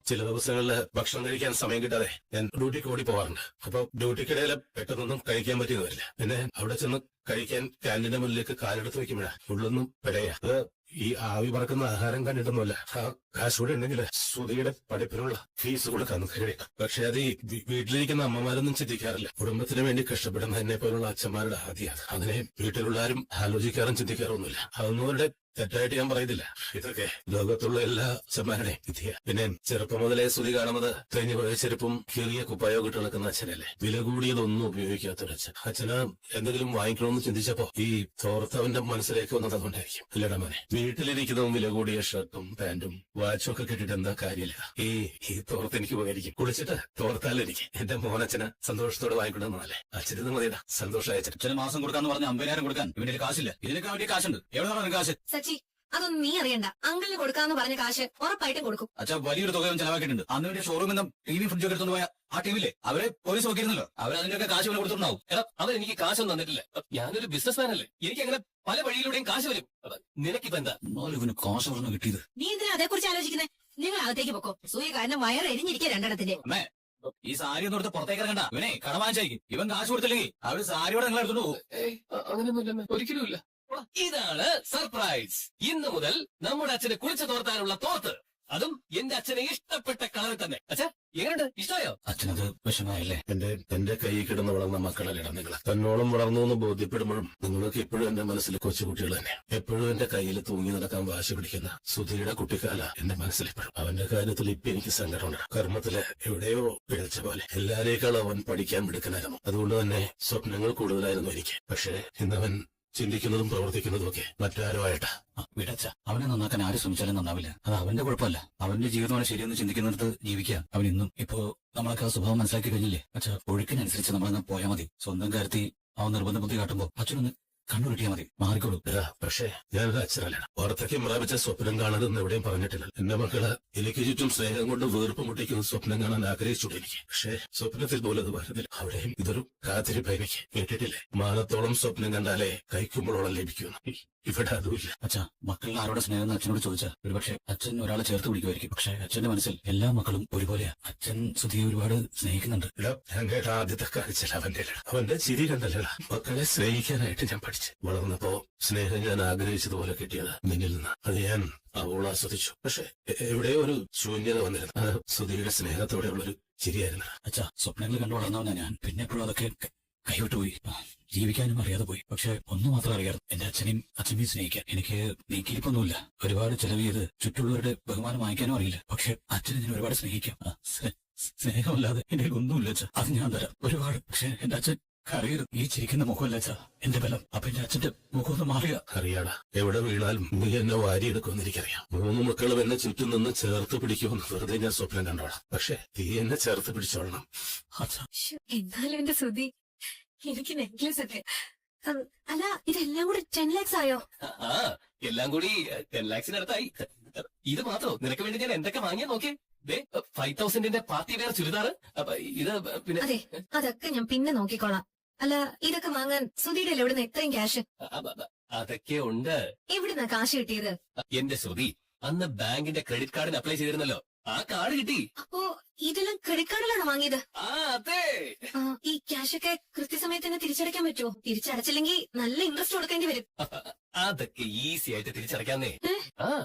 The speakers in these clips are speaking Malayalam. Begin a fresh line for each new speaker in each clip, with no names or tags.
ചില ദിവസങ്ങളില് ഭക്ഷണം കഴിക്കാൻ സമയം കിട്ടാതെ ഞാൻ ഡ്യൂട്ടിക്ക് ഓടി പോവാറുണ്ട്. അപ്പൊ ഡ്യൂട്ടിക്കിടയിൽ പെട്ടെന്നൊന്നും കഴിക്കാൻ പറ്റിയെന്ന് വരില്ല. പിന്നെ അവിടെ ചെന്ന് കഴിക്കാൻ ക്യാൻറ്റീന്റെ മുന്നിലേക്ക് കാലെടുത്ത് വെക്കുമ്പോഴാ ഉള്ളൊന്നും പിഴയാ. അത് ഈ ആവി പറക്കുന്ന ആഹാരം കണ്ടിട്ടൊന്നുമല്ല. ആ കാശൂടെ ഉണ്ടെങ്കിൽ ശ്രുതിയുടെ പഠിപ്പിനുള്ള ഫീസ് കൊടുക്കാന്ന് കരുതിയേക്കാം. പക്ഷെ അത് ഈ വീട്ടിലിരിക്കുന്ന അമ്മമാരൊന്നും ചിന്തിക്കാറില്ല. കുടുംബത്തിന് വേണ്ടി കഷ്ടപ്പെടുന്ന എന്നെ പോലുള്ള അച്ഛന്മാരുടെ ആദ്യം അതിനെ വീട്ടിലുള്ള ആരും ആലോചിക്കാറും ചിന്തിക്കാറൊന്നുമില്ല. അതൊന്നും അവരുടെ തെറ്റായിട്ട് ഞാൻ പറയുന്നില്ല. ഇതൊക്കെ ലോകത്തുള്ള എല്ലാ അച്ഛന്മാരുടെയും വിധിയ. പിന്നെ ചെറുപ്പം മുതലേ ശ്രുതി കാണുന്നത് കഴിഞ്ഞ പോയ ചെരുപ്പും കീറിയ കുപ്പായോ ഇട്ട് നടക്കുന്ന അച്ഛനല്ലേ. വില കൂടിയതൊന്നും ഉപയോഗിക്കാത്തൊരച്ഛൻ. അച്ഛന് എന്തെങ്കിലും വാങ്ങിക്കണമെന്ന് ചിന്തിച്ചപ്പോ ഈ തോർത്തവന്റെ മനസ്സിലേക്ക് വന്നത് അതുകൊണ്ടായിരിക്കും. ഇല്ലടാ മോനെ, വീട്ടിലിരിക്കുന്നതും വില കൂടിയ ഷർട്ടും പാന്റും വാച്ചും ഒക്കെ കെട്ടിട്ട് എന്താ കാര്യമില്ല. ഈ തോർത്ത് എനിക്ക് ഉപകരിക്കും. കുളിച്ചിട്ട് തോർത്താലെനിക്ക് എന്റെ മോനച്ഛന് സന്തോഷത്തോടെ വാങ്ങിക്കൊണ്ടെന്നല്ലേ. അച്ഛന് മതിയടാ സന്തോഷമായ അച്ഛൻ.
ചില മാസം കൊടുക്കാന്ന് പറഞ്ഞ 50,000 കൊടുക്കാൻ ഇവന്റെ കാശില്ല. ഇതിനൊക്കെ വേണ്ടി കാശുണ്ട്. എവിടെ നിന്നാണ് കാശ്?
സച്ചി, അതൊന്നും നീ അറിയണ്ട. അങ്കിളിന് കൊടുക്കാന്ന് പറഞ്ഞ കാശ് ഉറപ്പായിട്ടും കൊടുക്കും.
അച്ഛാ വലിയൊരു തുകയും ചെലവാക്കിയിട്ടുണ്ട്. അന്ന് വേണ്ടി ഷോറൂമിൽ നിന്ന് ടി വി ഫ്രിഡ്ജൊക്കെ എടുത്തോണ്ട് പോയ ആ ടീമില്ലേ, അവരെ പോലീസ് നോക്കിയിരുന്നല്ലോ. അവരതിന്റെയൊക്കെ കാശ് വില കൊടുത്തിട്ടുണ്ടാവും.
എടാ, അവൻ എനിക്ക് കാശൊന്നും തന്നിട്ടില്ല. ഞാനൊരു ബിസിനസ്മാൻ അല്ലേ. എനിക്ക് അങ്ങനെ പല വഴിയിലൂടെയും കാശ് വരും. നിനക്കിപ്പോ എന്താ
ഇവന് കാശ് പറഞ്ഞു കിട്ടിയത്?
നീ എന്തിനാ അതേക്കുറിച്ച് ആലോചിക്കുന്നത്? നിങ്ങൾ അകത്തേക്ക് പൊക്കോ. സൂയ കാരണം വയറ് എരിഞ്ഞിരിക്കുക രണ്ടെണ്ണത്തിന്റെ.
അമ്മേ, ഈ സാരി ഒന്നും എടുത്ത് പുറത്തേക്ക് ഇറങ്ങണ്ട. ഇവനെ കട വാങ്ങിച്ചായിരിക്കും. ഇവൻ കാശ് കൊടുത്തില്ലെങ്കിൽ അവര് സാരിയോടെ നിങ്ങൾ എടുത്തോണ്ട് പോകും.
അങ്ങനെയൊന്നുമില്ല, ഒരിക്കലും ഇല്ല. ഇതാണ് സർപ്രൈസ്. ഇന്ന് മുതൽ നമ്മുടെ അച്ഛനെ കുളിച്ചു തോർത്താനുള്ള തോർത്ത്, അതും എന്റെ അച്ഛനെ ഇഷ്ടപ്പെട്ട കളറിൽ തന്നെ. അച്ഛാ, എങ്ങനെയുണ്ട്? ഇഷ്ടമായോ?
അച്ഛനത് വിഷമായല്ലേ?
എന്റെ കൈ കിടന്ന് വളർന്ന മക്കളല്ലേടാ നിങ്ങൾ. തന്നോളം വളർന്നു എന്ന് ബോധ്യപ്പെടുമ്പോഴും നിങ്ങൾക്ക് എപ്പോഴും എന്റെ മനസ്സിൽ കൊച്ചുകുട്ടികൾ തന്നെ. എപ്പോഴും എന്റെ കയ്യിൽ തൂങ്ങി നടക്കാൻ വാശി പിടിക്കുന്ന സുധീയുടെ കുട്ടിക്കാല എന്റെ മനസ്സിലെപ്പോഴും. അവന്റെ കാര്യത്തിൽ ഇപ്പൊ എനിക്ക് സങ്കടമുണ്ട്. കർമ്മത്തില് എവിടെയോ പിഴച്ച പോലെ. എല്ലാരേക്കാളും അവൻ പഠിക്കാൻ മിടുക്കനായിരുന്നു. അതുകൊണ്ട് തന്നെ സ്വപ്നങ്ങൾ കൂടുതലായിരുന്നു എനിക്ക്. പക്ഷേ ഇന്നവൻ ചിന്തിക്കുന്നതും പ്രവർത്തിക്കുന്നതും ഒക്കെ മറ്റാരോ ആയിട്ടാ.
വിടച്ച, അവനെ നന്നാക്കാൻ ആര് ശ്രമിച്ചാലും നന്നാവില്ല. അത് അവന്റെ കുഴപ്പമല്ല. അവന്റെ ജീവിതമാണ് ശരിയെന്ന് ചിന്തിക്കുന്നിടത്ത് ജീവിക്കുക. അവൻ ഇന്നും ഇപ്പോ നമ്മളൊക്കെ ആ സ്വഭാവം മനസ്സിലാക്കി കഴിഞ്ഞില്ലേ? അച്ഛാ, ഒഴുക്കിനനുസരിച്ച് നമ്മളങ്ങ് പോയാൽ മതി. സ്വന്തം കാര്യത്തിൽ അവൻ നിർബന്ധ ബുദ്ധി കാട്ടുമ്പോ അച്ഛനൊന്ന് കണ്ണു കിട്ടിയാൽ മതി, മാറിക്കോളൂ.
പക്ഷേ ഞാനൊരു അച്ഛനല്ല. വാർദ്ധക്യം പ്രാപിച്ച സ്വപ്നം കാണരുതെന്ന് എവിടെയും പറഞ്ഞിട്ടില്ല. എന്റെ മക്കള് എനിക്ക് ചുറ്റും സ്നേഹം കൊണ്ട് വീർപ്പ് മുട്ടിക്കുന്ന സ്വപ്നം കാണാൻ ആഗ്രഹിച്ചുകൊണ്ട് എനിക്ക്. പക്ഷേ സ്വപ്നത്തിൽ പോലും അത് വരുന്നില്ല. അവിടെയും ഇതൊരു കാത്തിരിപ്പ് എനിക്ക്. കേട്ടിട്ടില്ലേ, മാനത്തോളം സ്വപ്നം കണ്ടാലേ കൈക്കുമ്പോഴോളം ലഭിക്കുന്നു. ഇവിടെ അതുമില്ല.
അച്ഛാ, മക്കളിൽ ആരോടെ സ്നേഹം അച്ഛനോട് ചോദിച്ചാൽ ഒരുപക്ഷെ അച്ഛൻ ഒരാളെ ചേർത്ത് പിടിക്കുമായിരിക്കും. പക്ഷെ അച്ഛന്റെ മനസ്സിൽ എല്ലാ മക്കളും ഒരുപോലെയാ. അച്ഛൻ സുധിയെ ഒരുപാട് സ്നേഹിക്കുന്നുണ്ട്.
ഞാൻ കേട്ട ആദ്യത്തെ കാഴ്ച അവന്റെ ചിരി കണ്ടല്ലടാ. മക്കളെ സ്നേഹിക്കാനായിട്ട് ഞാൻ പഠിച്ചു. വളർന്നപ്പോ സ്നേഹം ഞാൻ ആഗ്രഹിച്ചതുപോലെ കിട്ടിയത് നിന്നിൽ നിന്ന്. അത് ഞാൻ അവൾ ആസ്വദിച്ചു. പക്ഷെ എവിടെയോ ഒരു ശൂന്യത വന്നിരുന്നു. അത് സുധിയുടെ സ്നേഹത്തോടെയുള്ളൊരു ചിരിയായിരുന്നു.
അച്ഛാ, സ്വപ്നങ്ങൾ കണ്ടു വളർന്നവനാ ഞാൻ. പിന്നെ എപ്പോഴും അതൊക്കെ കൈവിട്ടുപോയി. ജീവിക്കാനും അറിയാതെ പോയി. പക്ഷെ ഒന്നു മാത്രം അറിയാറ്, എന്റെ അച്ഛനെയും അച്ഛനെയും സ്നേഹിക്കാൻ. എനിക്ക് നീക്കിയിരിപ്പൊന്നുമില്ല. ഒരുപാട് ചെലവ് ചെയ്ത് ചുറ്റുള്ളവരുടെ ബഹുമാനം വാങ്ങിക്കാനും അറിയില്ല. പക്ഷെ അച്ഛനെ ഞാൻ ഒരുപാട് സ്നേഹിക്കാം. സ്നേഹമല്ലാതെ എന്റെ ഒന്നുമില്ല അച്ഛാ. അത് ഞാൻ തരാം ഒരുപാട്. പക്ഷെ എന്റെ അച്ഛൻ അറിയരുത്. ഈ ചിരിക്കുന്ന മുഖമല്ല അച്ഛാ എന്റെ ബലം. അപ്പൊ എന്റെ അച്ഛന്റെ മുഖം ഒന്ന് മാറിയ
അറിയാടാ. എവിടെ വീണാലും നീ എന്നെ വാരിയെടുക്കുമെന്ന് എനിക്കറിയാം. 3 മക്കളും എന്നെ ചുറ്റും നിന്ന് ചേർത്ത് പിടിക്കുമെന്ന് വെറുതെ ഞാൻ സ്വപ്നം കണ്ടോളാം. പക്ഷെ നീ എന്നെ ചേർത്ത് പിടിച്ചോളണം അച്ഛാ.
എന്നാലും എന്റെ സുധി, എനിക്ക് നെക്ലേസ് ഒക്കെ. അല്ല, ഇതെല്ലാം കൂടി 10 lakhs ആയോ?
എല്ലാം കൂടി 10 lakhsനടുത്തായി. ഇത് മാത്രോ? നിനക്ക് വേണ്ടി ഞാൻ എന്തൊക്കെ വാങ്ങിയാ നോക്കിയേ. 5,000ന്റെ പാർട്ടി വെയർ ചുരിദാർ. ഇത് പിന്നെ
അതെ, അതൊക്കെ ഞാൻ പിന്നെ നോക്കിക്കോളാം. അല്ല, ഇതൊക്കെ വാങ്ങാൻ സുധിയുടെ എവിടുന്ന് ഇത്രയും ക്യാഷ്?
അതൊക്കെ ഉണ്ട്.
എവിടുന്നാ കാശ് കിട്ടിയത്?
എന്റെ ശ്രുതി അന്ന് ബാങ്കിന്റെ ക്രെഡിറ്റ് കാർഡിന് അപ്ലൈ ചെയ്തിരുന്നല്ലോ, ആ കാർഡ് കിട്ടി.
അപ്പോ ഇതെല്ലാം ക്രെഡിറ്റ് കാർഡിലാണോ വാങ്ങിയത്?
അതെ.
ഈ ക്യാഷ് ഒക്കെ കൃത്യസമയത്ത് തന്നെ തിരിച്ചടയ്ക്കാൻ പറ്റുമോ? തിരിച്ചടച്ചില്ലെങ്കിൽ നല്ല ഇൻട്രസ്റ്റ് കൊടുക്കേണ്ടി വരും.
അതൊക്കെ ഈസി ആയിട്ട് തിരിച്ചടയ്ക്കാന്നേ.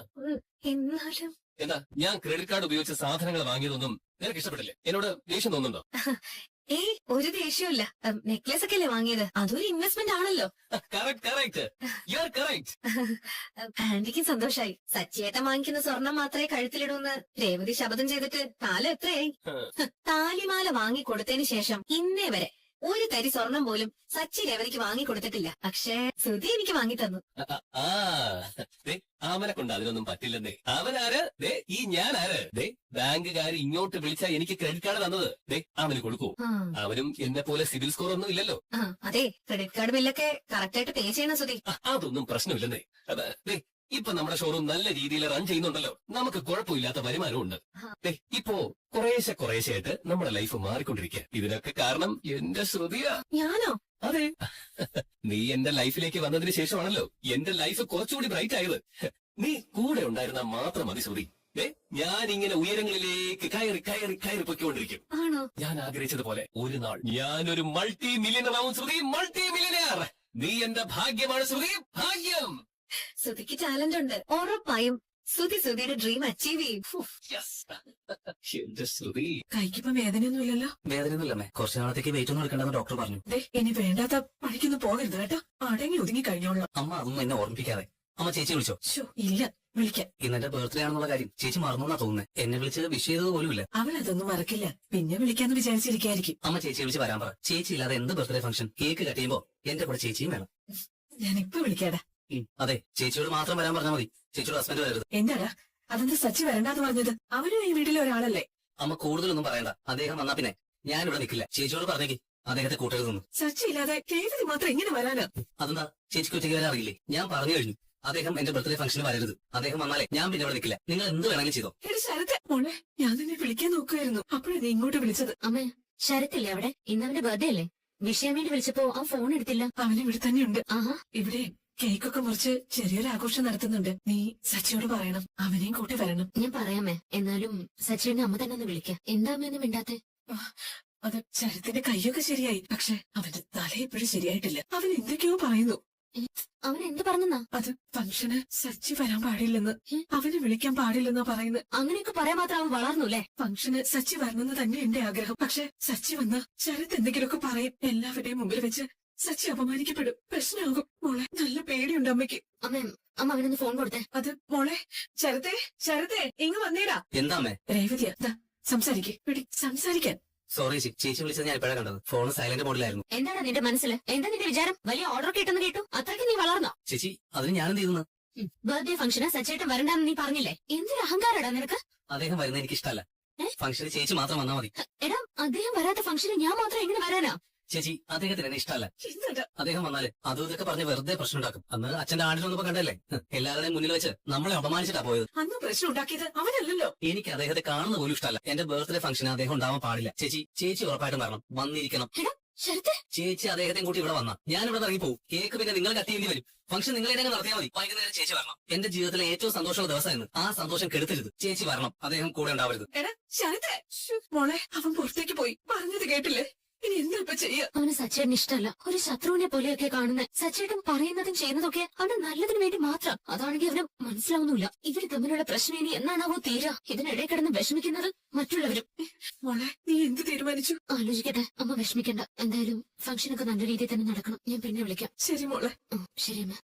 എന്നാലും
എന്താ, ഞാൻ ക്രെഡിറ്റ് കാർഡ് ഉപയോഗിച്ച സാധനങ്ങൾ വാങ്ങിയതൊന്നും നിനക്ക് ഇഷ്ടപ്പെട്ടില്ലേ? എന്നോട് ദേഷ്യം തോന്നുന്നുണ്ടോ?
ഒരു ദേഷ്യമില്ല. നെക്ലേസ് ഒക്കെ അല്ലേ വാങ്ങിയത്? അതൊരു ഇൻവെസ്റ്റ്മെന്റ് ആണല്ലോ. ആന്റിക്കും സന്തോഷായി. സച്ചിയേട്ടൻ വാങ്ങിക്കുന്ന സ്വർണം മാത്രമേ കഴുത്തിലിടൂന്ന് രേവതി ശപഥം ചെയ്തിട്ട് കാലം എത്രയായി? താലിമാല വാങ്ങി കൊടുത്തതിന് ശേഷം ഇന്നേ വരെ ഒരു തരി സ്വർണം പോലും സച്ചി രേവതിക്ക് വാങ്ങിക്കൊടുത്തിട്ടില്ല. പക്ഷേ സുധി എനിക്ക് വാങ്ങി തന്നു.
അവനെ കൊണ്ട് അതിനൊന്നും പറ്റില്ലെന്നേ. അവനാര്? ഈ ഞാനാര്? ബാങ്കുകാർ ഇങ്ങോട്ട് വിളിച്ചാ എനിക്ക് ക്രെഡിറ്റ് കാർഡ് തന്നത് അവന് കൊടുക്കൂ. അവനും എന്നെ പോലെ സിവിൽ സ്കോർ ഒന്നും ഇല്ലല്ലോ.
അതെ, ക്രെഡിറ്റ് കാർഡ് ബില്ലൊക്കെ കറക്റ്റ് ആയിട്ട് പേ ചെയ്യണം സുധി.
അതൊന്നും പ്രശ്നമില്ലെന്നേ. ഇപ്പൊ നമ്മുടെ ഷോറൂം നല്ല രീതിയിൽ റൺ ചെയ്യുന്നുണ്ടല്ലോ. നമുക്ക് കുഴപ്പമില്ലാത്ത വരുമാനമുണ്ട്. ഇപ്പോ കുറേശ്ശെ ആയിട്ട് നമ്മുടെ ലൈഫ് മാറിക്കൊണ്ടിരിക്കുക. ഇതിനൊക്കെ കാരണം എന്റെ ശ്രുതിയാ.
ഞാനോ?
അതെ, നീ എന്റെ ലൈഫിലേക്ക് വന്നതിന് ശേഷമാണല്ലോ എന്റെ ലൈഫ് കുറച്ചുകൂടി ബ്രൈറ്റ് ആയത്. നീ കൂടെ ഉണ്ടായിരുന്ന മാത്രം മതി ശ്രുതി. ഞാൻ ഇങ്ങനെ ഉയരങ്ങളിലേക്ക് കയറി കയറി കയറി പൊയ്ക്കൊണ്ടിരിക്കും.
ആണോ?
ഞാൻ ആഗ്രഹിച്ചതുപോലെ ഒരു നാൾ ഞാനൊരു മൾട്ടി മില്യണർ ആവും ശ്രുതി, മൾട്ടി മില്യണർ. നീ എന്റെ ഭാഗ്യമാണ് ശ്രുതി, ഭാഗ്യം.
ശ്രുതിക്ക് ടാലന്റ് ഉണ്ട്. ഉറപ്പായും ശ്രുതിയുടെ ഡ്രീം അച്ചീവ് ചെയ്യും. ഉഫ്.
Yes. എന്റെ ശ്രുതി.
കൈക്കിപ്പോ വേദനയൊന്നുമില്ലല്ലോ?
വേദനയൊന്നുമില്ലമ്മേ, കുറച്ചു നാളത്തേക്ക് വെയിറ്റ് ഒന്നും എടുക്കേണ്ടെന്ന് ഡോക്ടർ പറഞ്ഞു.
ദേ, ഇനി വേണ്ടാത്ത പണിക്കൊന്നും പോകരുത് കേട്ടോ. അടങ്ങി ഒതുങ്ങി കഴിഞ്ഞോളാം.
അമ്മ അതൊന്നും എന്നെ ഓർമ്മിപ്പിക്കാതെ. അമ്മ ചേച്ചി വിളിച്ചോ?
ശോ, ഇല്ല, വിളിക്കാം.
ഇന്നെന്റെ ബർത്ത്ഡേ ആണെന്നുള്ള കാര്യം ചേച്ചി മറന്നുന്നാ തോന്നുന്നത്. എന്നെ വിളിച്ച് വിഷ് ചെയ്തത് പോലുമില്ല.
അവനതൊന്നും മറക്കില്ല. പിന്നെ വിളിക്കാന്ന് വിചാരിച്ചിരിക്കായിരിക്കും.
അമ്മ ചേച്ചി വിളിച്ച് വരാൻ പറ. ചേച്ചി ഇല്ലാതെ എന്ത് ബർത്ത്ഡേ ഫംഗ്ഷൻ കേക്ക് കട്ട് ചെയ്യുമ്പോ എന്റെ കൂടെ ചേച്ചിയും വേണം.
ഞാനിപ്പോ വിളിക്കാടാ.
അതെ, ചേച്ചിയോട് മാത്രം വരാൻ പറഞ്ഞാൽ മതി. ചേച്ചിയോട് ഹസ്ബൻഡ് വരരുത്.
എന്താടാ അതെന്താ സച്ചി വരണ്ടാന്ന് പറഞ്ഞത്? അവനും ഈ വീട്ടിലെ ഒരാളല്ലേ?
അമ്മ കൂടുതലൊന്നും പറയണ്ട. അദ്ദേഹം വന്നാ പിന്നെ ഞാനിവിടെ നിൽക്കില്ല. ചേച്ചിയോട് പറഞ്ഞേക്ക് അദ്ദേഹത്തെ കൂട്ടരുതെന്ന്.
സച്ചി ഇല്ലാതെ രേവതി മാത്രം എങ്ങനെ വരാനാ?
അതെന്താ ചേച്ചിക്ക് ഒറ്റയ്ക്ക് വരാൻ അറിയില്ലേ? ഞാൻ പറഞ്ഞു കഴിഞ്ഞു, അദ്ദേഹം എന്റെ ബർത്ത്ഡേ ഫംഗ്ഷന് വരരുത്. അദ്ദേഹം വന്നാലേ ഞാൻ പിന്നെ ഇവിടെ നിൽക്കില്ല. നിങ്ങൾ എന്ത് വേണമെങ്കിലും ചെയ്തോ.
എടി ശരത്തെ, മോളെ ഞാൻ നിന്നെ വിളിക്കാൻ നോക്കുമായിരുന്നു. അപ്പോഴാ നീ ഇങ്ങോട്ട് വിളിച്ചത്.
അമ്മ, ശരത്തില്ലേ അവിടെ? ഇന്നവന്റെ ബർത്ത്ഡേ അല്ലേ? വിഷയം വേണ്ടി വിളിച്ചപ്പോ ആ ഫോൺ എടുത്തില്ല.
അവൻ ഇവിടെ തന്നെയുണ്ട്.
ആഹാ.
ഇവിടെ കേക്കൊക്കെ മുറിച്ച് ചെറിയൊരു ആഘോഷം നടത്തുന്നുണ്ട്. നീ സച്ചിയോട് പറയണം, അവനെയും കൂട്ടി വരണം.
ഞാൻ പറയാമേ. എന്നാലും സച്ചിയുടെ അമ്മ തന്നെ ഒന്ന് വിളിക്കാം. എന്താ അമ്മയൊന്നും മിണ്ടാത്തെ?
അത് ശരത്തിന്റെ കൈയൊക്കെ ശരിയായി, പക്ഷെ അവന്റെ തല ഇപ്പോഴും ശരിയായിട്ടില്ല. അവൻ എന്തൊക്കെയോ പറയുന്നു.
അവൻ എന്ത് പറഞ്ഞെന്നാ?
അത് ഫംഗ്ഷന് സച്ചി വരാൻ പാടില്ലെന്ന്, അവനെ വിളിക്കാൻ പാടില്ലെന്നാ പറയുന്നത്.
അങ്ങനെയൊക്കെ പറയാൻ മാത്രം അവൻ വളർന്നുല്ലേ?
ഫംഗ്ഷന് സച്ചി വരണമെന്ന് തന്നെ എന്റെ ആഗ്രഹം. പക്ഷെ സച്ചി വന്ന ശരത് എന്തെങ്കിലുമൊക്കെ പറയും. എല്ലാവരുടെയും മുമ്പിൽ വെച്ച് സച്ചി അപമാനിക്കപ്പെടും. പ്രശ്നമാകും. മോളെ, നല്ല പേടിയുണ്ട് അമ്മയ്ക്ക്.
അമ്മ അവനൊന്ന് ഫോൺ കൊടുത്തേ.
അത് മോളെ, ശരത്തെ ഇങ്ങ് വന്നേടാ.
എന്താ അമ്മേ?
രേവതിയാ, സംസാരിക്കേ സംസാരിക്കാൻ.
സോറി ചേച്ചി വിളിച്ചത് ഞാൻ ഇപ്പോഴാണ് കണ്ടത്. ഫോൺ സൈലന്റ് മോഡിലായിരുന്നു.
എന്താണ് നിന്റെ മനസ്സിൽ? എന്താ നിന്റെ വിചാരം? വലിയ ഓർഡർ കിട്ടുന്ന കേട്ടു. അത്രയ്ക്ക് നീ വളർന്നോ?
ചേച്ചി അതിന് ഞാൻ എന്ത് ചെയ്തു?
ബർത്ത്ഡേ ഫംഗ്ഷന് സച്ചേട്ടൻ വരണ്ടെന്ന് നീ പറഞ്ഞില്ലേ? എന്തൊരു അഹങ്കാരടാ നിനക്ക്.
അദ്ദേഹം വരുന്നത് എനിക്ക് ഇഷ്ടമല്ല. ഫംഗ്ഷന് ചേച്ചി മാത്രം വന്നാൽ മതി.
എടാ, അദ്ദേഹം വരാത്ത ഫംഗ്ഷന് ഞാൻ മാത്രം എങ്ങനെ വരാനാ?
ചേച്ചി അദ്ദേഹത്തിന് എന്നെ ഇഷ്ടമല്ല.
എന്താ
അദ്ദേഹം വന്നാല് അതും ഇതൊക്കെ പറഞ്ഞ് വെറുതെ പ്രശ്നം ഉണ്ടാക്കും. അന്ന് അച്ഛന്റെ ആണ്ടിലൊന്നപ്പോ കണ്ടല്ലേ, എല്ലാവരുടെയും മുന്നിൽ വെച്ച് നമ്മളെ അപമാനിച്ചിട്ടാ പോയത്.
അന്ന് പ്രശ്നം ഉണ്ടാക്കിയത് അവനല്ലല്ലോ.
എനിക്ക് അദ്ദേഹത്തെ കാണുന്ന പോലും ഇഷ്ടമല്ല. എന്റെ ബർത്ത്ഡേ ഫംഗ്ഷന് അദ്ദേഹം ഉണ്ടാവാൻ പാടില്ല. ചേച്ചി ഉറപ്പായിട്ടും വരണം, വന്നിരിക്കണം.
ശരത്തെ,
ചേച്ചി അദ്ദേഹത്തെ കൂട്ടി ഇവിടെ വന്ന ഞാൻ ഇവിടെ ഇറങ്ങിപ്പോവും. കേക്ക് പിന്നെ നിങ്ങൾ കട്ട് ചെയ്യേണ്ടി വരും. ഫംഗ്ഷൻ നിങ്ങൾ തന്നെ നടത്തിയാൽ മതി. വൈകുന്നേരം ചേച്ചി വരണം. എന്റെ ജീവിതത്തിലെ ഏറ്റവും സന്തോഷമുള്ള ദിവസമായിരുന്നു. ആ സന്തോഷം കെടുത്തരുത്. ചേച്ചി വരണം, അദ്ദേഹം കൂടെ ഉണ്ടാവരുത്.
എടാ ശരത്തെ, മോളെ അവൻ പുറത്തേക്ക് പോയി. പറഞ്ഞത് കേട്ടില്ലേ? ഇനി എന്താ ഇപ്പൊ ചെയ്യാ?
അവന് സച്ചേട്ടന് ഇഷ്ടമല്ല. ഒരു ശത്രുവിനെ പോലെയൊക്കെ കാണുന്നത്. സച്ചേട്ടൻ പറയുന്നതും ചെയ്യുന്നതൊക്കെ അവന്റെ നല്ലതിന് വേണ്ടി മാത്രം. അതാണെങ്കിൽ അവന് മനസ്സിലാവുന്നില്ല. ഇവര് തമ്മിലുള്ള പ്രശ്നം ഇനി എന്നാണാവോ തീരാ? ഇതിനിടെ കിടന്ന് വിഷമിക്കുന്നത് മറ്റുള്ളവരും.
മോളെ, നീ എന്ത് തീരുമാനിച്ചു?
ആലോചിക്കട്ടെ. അമ്മ വിഷമിക്കണ്ട. എന്തായാലും ഫംഗ്ഷനൊക്കെ നല്ല രീതിയിൽ തന്നെ നടക്കണം. ഞാൻ പിന്നെ വിളിക്കാം.
ശരി മോളെ.
ശരി അമ്മ.